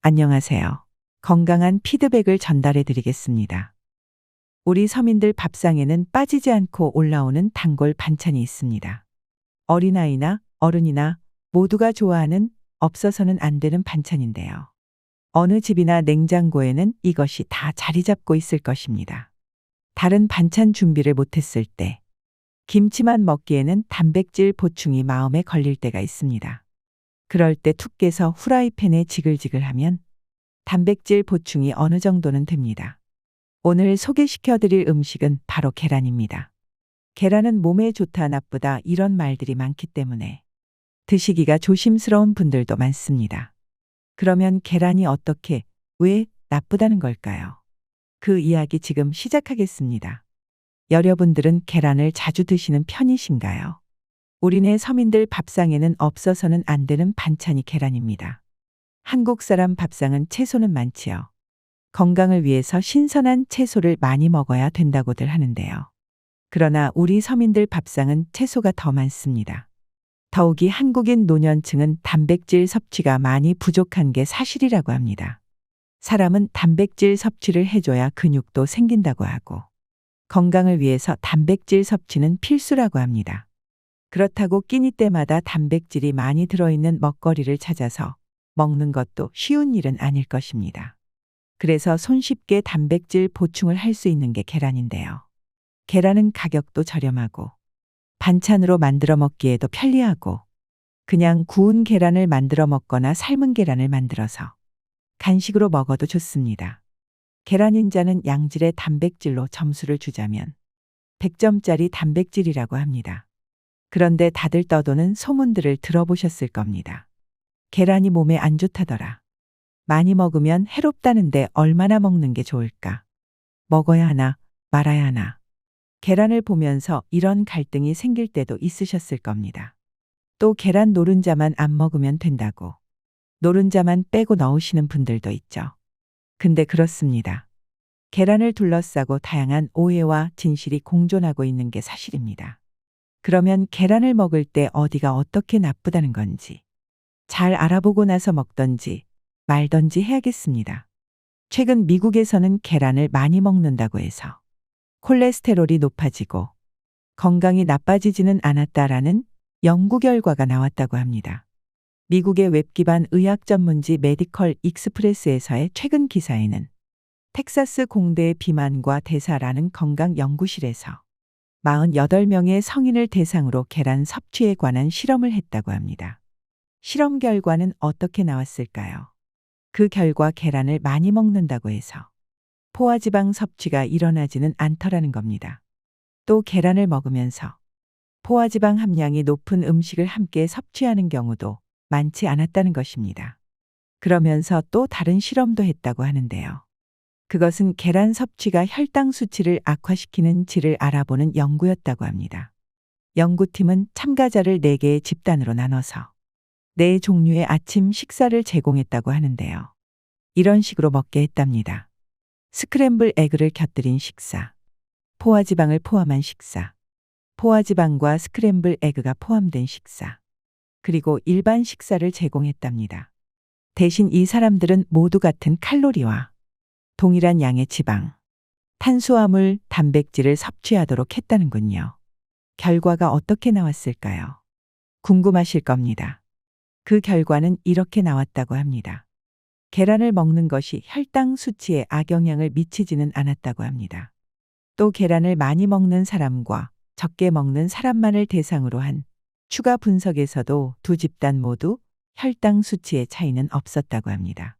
안녕하세요. 건강한 피드백을 전달해 드리겠습니다. 우리 서민들 밥상에는 빠지지 않고 올라오는 단골 반찬이 있습니다. 어린아이나 어른이나 모두가 좋아하는 없어서는 안 되는 반찬인데요. 어느 집이나 냉장고에는 이것이 다 자리 잡고 있을 것입니다. 다른 반찬 준비를 못했을 때, 김치만 먹기에는 단백질 보충이 마음에 걸릴 때가 있습니다. 그럴 때 툭 깨서 후라이팬에 지글지글하면 단백질 보충이 어느 정도는 됩니다. 오늘 소개시켜 드릴 음식은 바로 계란입니다. 계란은 몸에 좋다 나쁘다 이런 말들이 많기 때문에 드시기가 조심스러운 분들도 많습니다. 그러면 계란이 어떻게, 왜 나쁘다는 걸까요? 그 이야기 지금 시작하겠습니다. 여러분들은 계란을 자주 드시는 편이신가요? 우리네 서민들 밥상에는 없어서는 안 되는 반찬이 계란입니다. 한국 사람 밥상은 채소는 많지요. 건강을 위해서 신선한 채소를 많이 먹어야 된다고들 하는데요. 그러나 우리 서민들 밥상은 채소가 더 많습니다. 더욱이 한국인 노년층은 단백질 섭취가 많이 부족한 게 사실이라고 합니다. 사람은 단백질 섭취를 해줘야 근육도 생긴다고 하고 건강을 위해서 단백질 섭취는 필수라고 합니다. 그렇다고 끼니 때마다 단백질이 많이 들어있는 먹거리를 찾아서 먹는 것도 쉬운 일은 아닐 것입니다. 그래서 손쉽게 단백질 보충을 할 수 있는 게 계란인데요. 계란은 가격도 저렴하고 반찬으로 만들어 먹기에도 편리하고 그냥 구운 계란을 만들어 먹거나 삶은 계란을 만들어서 간식으로 먹어도 좋습니다. 계란인자는 양질의 단백질로 점수를 주자면 100점짜리 단백질이라고 합니다. 그런데 다들 떠도는 소문들을 들어보셨을 겁니다. 계란이 몸에 안 좋다더라. 많이 먹으면 해롭다는데 얼마나 먹는 게 좋을까? 먹어야 하나, 말아야 하나. 계란을 보면서 이런 갈등이 생길 때도 있으셨을 겁니다. 또 계란 노른자만 안 먹으면 된다고. 노른자만 빼고 넣으시는 분들도 있죠. 근데 그렇습니다. 계란을 둘러싸고 다양한 오해와 진실이 공존하고 있는 게 사실입니다. 그러면 계란을 먹을 때 어디가 어떻게 나쁘다는 건지 잘 알아보고 나서 먹던지 말던지 해야겠습니다. 최근 미국에서는 계란을 많이 먹는다고 해서 콜레스테롤이 높아지고 건강이 나빠지지는 않았다라는 연구 결과가 나왔다고 합니다. 미국의 웹 기반 의학 전문지 메디컬 익스프레스에서의 최근 기사에는 텍사스 공대의 비만과 대사라는 건강 연구실에서 48명의 성인을 대상으로 계란 섭취에 관한 실험을 했다고 합니다. 실험 결과는 어떻게 나왔을까요? 그 결과 계란을 많이 먹는다고 해서 포화지방 섭취가 일어나지는 않더라는 겁니다. 또 계란을 먹으면서 포화지방 함량이 높은 음식을 함께 섭취하는 경우도 많지 않았다는 것입니다. 그러면서 또 다른 실험도 했다고 하는데요. 그것은 계란 섭취가 혈당 수치를 악화시키는 질을 알아보는 연구였다고 합니다. 연구팀은 참가자를 4개의 집단으로 나눠서 4종류의 아침 식사를 제공했다고 하는데요. 이런 식으로 먹게 했답니다. 스크램블 에그를 곁들인 식사, 포화지방을 포함한 식사, 포화지방과 스크램블 에그가 포함된 식사, 그리고 일반 식사를 제공했답니다. 대신 이 사람들은 모두 같은 칼로리와 동일한 양의 지방, 탄수화물, 단백질을 섭취하도록 했다는군요. 결과가 어떻게 나왔을까요? 궁금하실 겁니다. 그 결과는 이렇게 나왔다고 합니다. 계란을 먹는 것이 혈당 수치에 악영향을 미치지는 않았다고 합니다. 또 계란을 많이 먹는 사람과 적게 먹는 사람만을 대상으로 한 추가 분석에서도 두 집단 모두 혈당 수치의 차이는 없었다고 합니다.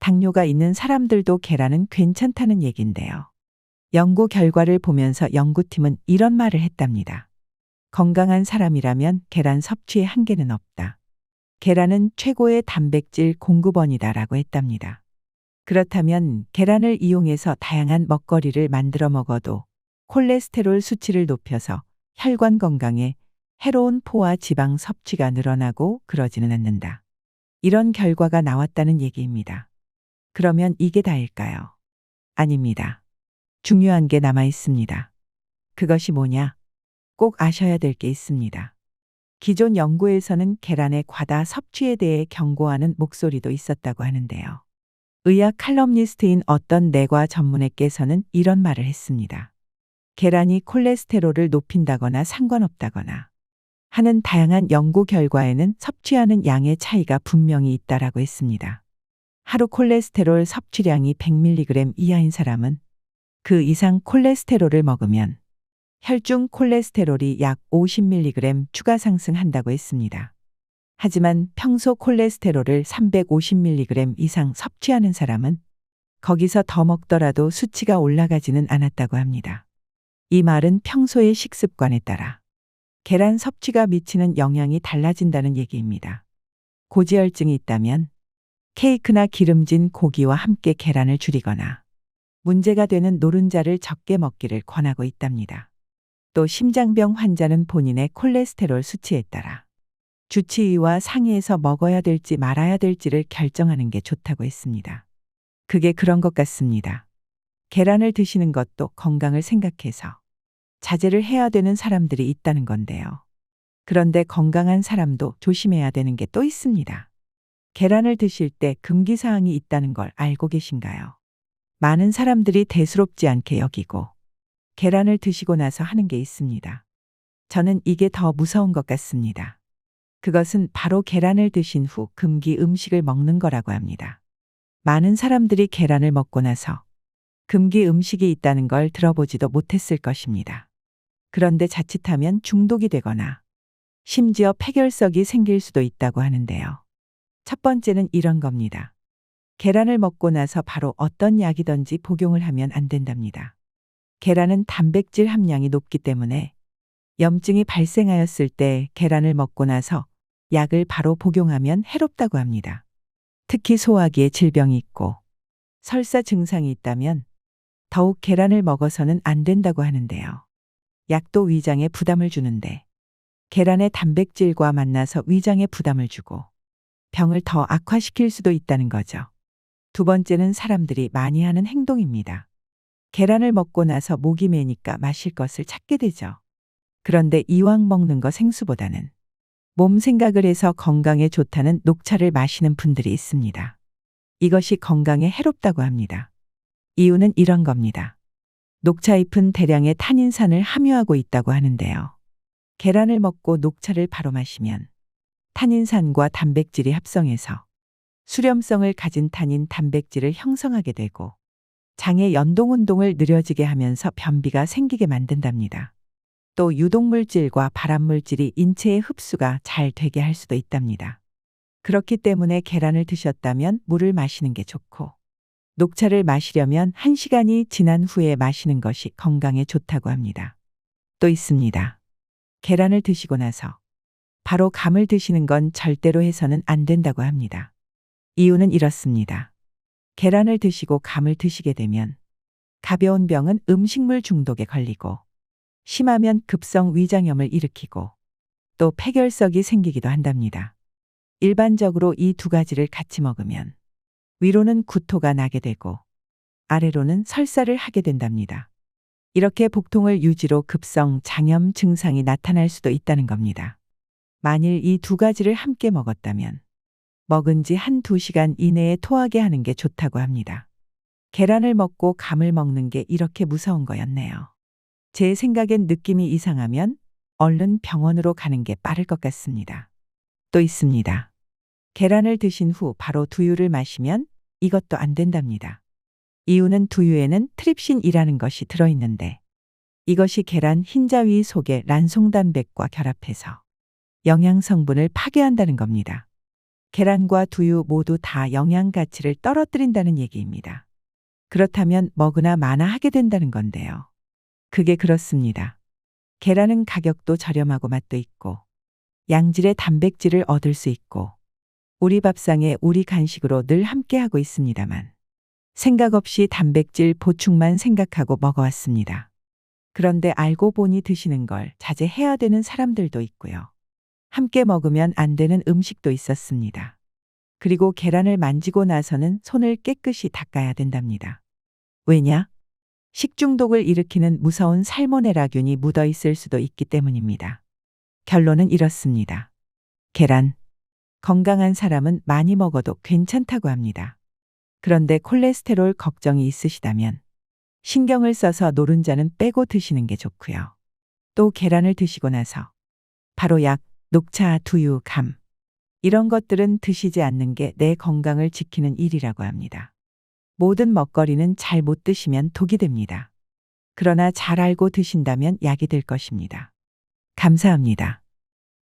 당뇨가 있는 사람들도 계란은 괜찮다는 얘긴데요. 연구 결과를 보면서 연구팀은 이런 말을 했답니다. 건강한 사람이라면 계란 섭취에 한계는 없다. 계란은 최고의 단백질 공급원이다라고 했답니다. 그렇다면 계란을 이용해서 다양한 먹거리를 만들어 먹어도 콜레스테롤 수치를 높여서 혈관 건강에 해로운 포화 지방 섭취가 늘어나고 그러지는 않는다. 이런 결과가 나왔다는 얘기입니다. 그러면 이게 다일까요? 아닙니다. 중요한 게 남아 있습니다. 그것이 뭐냐? 꼭 아셔야 될 게 있습니다. 기존 연구에서는 계란의 과다 섭취에 대해 경고하는 목소리도 있었다고 하는데요. 의학 칼럼니스트인 어떤 내과 전문의께서는 이런 말을 했습니다. 계란이 콜레스테롤을 높인다거나 상관없다거나 하는 다양한 연구 결과에는 섭취하는 양의 차이가 분명히 있다라고 했습니다. 하루 콜레스테롤 섭취량이 100mg 이하인 사람은 그 이상 콜레스테롤을 먹으면 혈중 콜레스테롤이 약 50mg 추가 상승한다고 했습니다. 하지만 평소 콜레스테롤을 350mg 이상 섭취하는 사람은 거기서 더 먹더라도 수치가 올라가지는 않았다고 합니다. 이 말은 평소의 식습관에 따라 계란 섭취가 미치는 영향이 달라진다는 얘기입니다. 고지혈증이 있다면 케이크나 기름진 고기와 함께 계란을 줄이거나 문제가 되는 노른자를 적게 먹기를 권하고 있답니다. 또 심장병 환자는 본인의 콜레스테롤 수치에 따라 주치의와 상의해서 먹어야 될지 말아야 될지를 결정하는 게 좋다고 했습니다. 그게 그런 것 같습니다. 계란을 드시는 것도 건강을 생각해서 자제를 해야 되는 사람들이 있다는 건데요. 그런데 건강한 사람도 조심해야 되는 게 또 있습니다. 계란을 드실 때 금기사항이 있다는 걸 알고 계신가요? 많은 사람들이 대수롭지 않게 여기고 계란을 드시고 나서 하는 게 있습니다. 저는 이게 더 무서운 것 같습니다. 그것은 바로 계란을 드신 후 금기 음식을 먹는 거라고 합니다. 많은 사람들이 계란을 먹고 나서 금기 음식이 있다는 걸 들어보지도 못했을 것입니다. 그런데 자칫하면 중독이 되거나 심지어 폐결석이 생길 수도 있다고 하는데요. 첫 번째는 이런 겁니다. 계란을 먹고 나서 바로 어떤 약이든지 복용을 하면 안 된답니다. 계란은 단백질 함량이 높기 때문에 염증이 발생하였을 때 계란을 먹고 나서 약을 바로 복용하면 해롭다고 합니다. 특히 소화기에 질병이 있고 설사 증상이 있다면 더욱 계란을 먹어서는 안 된다고 하는데요. 약도 위장에 부담을 주는데 계란의 단백질과 만나서 위장에 부담을 주고 병을 더 악화시킬 수도 있다는 거죠. 두 번째는 사람들이 많이 하는 행동입니다. 계란을 먹고 나서 목이 메니까 마실 것을 찾게 되죠. 그런데 이왕 먹는 거 생수보다는 몸 생각을 해서 건강에 좋다는 녹차를 마시는 분들이 있습니다. 이것이 건강에 해롭다고 합니다. 이유는 이런 겁니다. 녹차 잎은 대량의 탄닌산을 함유하고 있다고 하는데요. 계란을 먹고 녹차를 바로 마시면 탄닌산과 단백질이 합성해서 수렴성을 가진 탄닌 단백질을 형성하게 되고 장의 연동운동을 느려지게 하면서 변비가 생기게 만든답니다. 또 유독물질과 발암물질이 인체의 흡수가 잘 되게 할 수도 있답니다. 그렇기 때문에 계란을 드셨다면 물을 마시는 게 좋고 녹차를 마시려면 1시간이 지난 후에 마시는 것이 건강에 좋다고 합니다. 또 있습니다. 계란을 드시고 나서 바로 감을 드시는 건 절대로 해서는 안 된다고 합니다. 이유는 이렇습니다. 계란을 드시고 감을 드시게 되면 가벼운 병은 음식물 중독에 걸리고 심하면 급성 위장염을 일으키고 또 폐결석이 생기기도 한답니다. 일반적으로 이 두 가지를 같이 먹으면 위로는 구토가 나게 되고 아래로는 설사를 하게 된답니다. 이렇게 복통을 유지로 급성 장염 증상이 나타날 수도 있다는 겁니다. 만일 이 두 가지를 함께 먹었다면 먹은 지 1~2시간 이내에 토하게 하는 게 좋다고 합니다. 계란을 먹고 감을 먹는 게 이렇게 무서운 거였네요. 제 생각엔 느낌이 이상하면 얼른 병원으로 가는 게 빠를 것 같습니다. 또 있습니다. 계란을 드신 후 바로 두유를 마시면 이것도 안 된답니다. 이유는 두유에는 트립신이라는 것이 들어있는데 이것이 계란 흰자위 속의 란송단백과 결합해서 영양 성분을 파괴한다는 겁니다. 계란과 두유 모두 다 영양 가치를 떨어뜨린다는 얘기입니다. 그렇다면 먹으나 마나 하게 된다는 건데요. 그게 그렇습니다. 계란은 가격도 저렴하고 맛도 있고 양질의 단백질을 얻을 수 있고 우리 밥상에 우리 간식으로 늘 함께하고 있습니다만 생각 없이 단백질 보충만 생각하고 먹어왔습니다. 그런데 알고 보니 드시는 걸 자제해야 되는 사람들도 있고요. 함께 먹으면 안 되는 음식도 있었습니다. 그리고 계란을 만지고 나서는 손을 깨끗이 닦아야 된답니다. 왜냐? 식중독을 일으키는 무서운 살모넬라균이 묻어 있을 수도 있기 때문입니다. 결론은 이렇습니다. 계란. 건강한 사람은 많이 먹어도 괜찮다고 합니다. 그런데 콜레스테롤 걱정이 있으시다면 신경을 써서 노른자는 빼고 드시는 게 좋고요. 또 계란을 드시고 나서 바로 약, 녹차, 두유, 감 이런 것들은 드시지 않는 게 내 건강을 지키는 일이라고 합니다. 모든 먹거리는 잘 못 드시면 독이 됩니다. 그러나 잘 알고 드신다면 약이 될 것입니다. 감사합니다.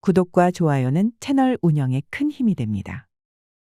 구독과 좋아요는 채널 운영에 큰 힘이 됩니다.